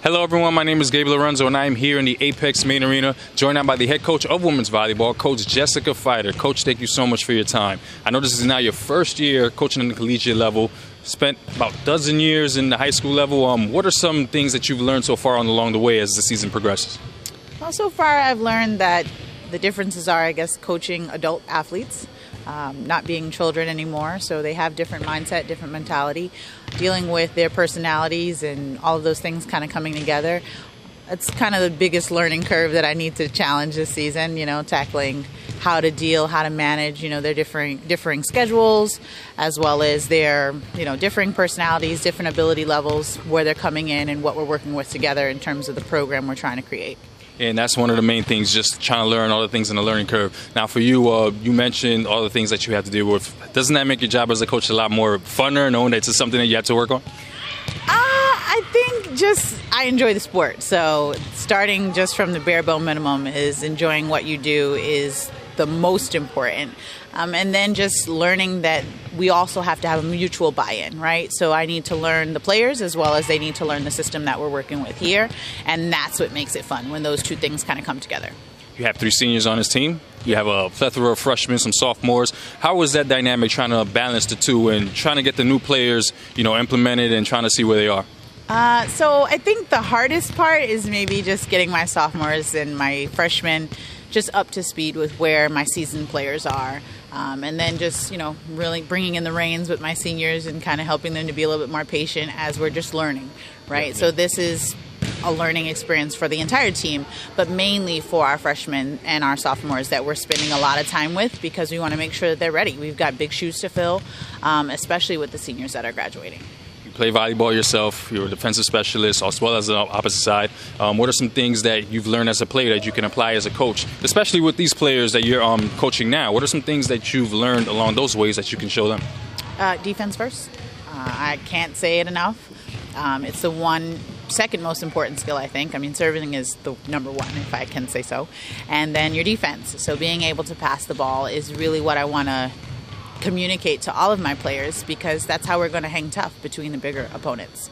Hello everyone, my name is Gabe Lorenzo and I am here in the Apex main arena, joined out by the head coach of women's volleyball, Coach Jessica Fider. Coach, thank you so much for your time. I know this is now your first year coaching in the collegiate level, spent about a dozen years in the high school level. What are some things that you've learned so far along the way as the season progresses? Well, so far I've learned that the differences are, I guess, coaching adult athletes, not being children anymore, so they have different mindset, different mentality, dealing with their personalities and all of those things kind of coming together. It's kind of the biggest learning curve that I need to challenge this season, tackling how to deal, how to manage, their differing schedules, as well as their, differing personalities, different ability levels, where they're coming in and what we're working with together in terms of the program we're trying to create. And that's one of the main things, just trying to learn all the things in the learning curve. Now for you, you mentioned all the things that you have to deal with. Doesn't that make your job as a coach a lot more funner, knowing that it's something that you have to work on? I think I enjoy the sport. So starting just from the bare bone minimum is enjoying what you do is the most important. And then just learning that we also have to have a mutual buy-in, right? So I need to learn the players as well as they need to learn the system that we're working with here. And that's what makes it fun, when those two things kind of come together. You have 3 seniors on this team. You have a plethora of freshmen, some sophomores. How was that dynamic trying to balance the two and trying to get the new players, implemented and trying to see where they are? So I think the hardest part is maybe just getting my sophomores and my freshmen just up to speed with where my seasoned players are. And then just, really bringing in the reins with my seniors and kind of helping them to be a little bit more patient as we're just learning, right? Yeah. So this is a learning experience for the entire team, but mainly for our freshmen and our sophomores that we're spending a lot of time with, because we want to make sure that they're ready. We've got big shoes to fill, especially with the seniors that are graduating. You play volleyball yourself, you're a defensive specialist, as well as the opposite side. What are some things that you've learned as a player that you can apply as a coach, especially with these players that you're coaching now? What are some things that you've learned along those ways that you can show them? Defense first. I can't say it enough. It's the second most important skill, I think. Serving is the number one, if I can say so. And then your defense. So being able to pass the ball is really what I want to communicate to all of my players, because that's how we're going to hang tough between the bigger opponents.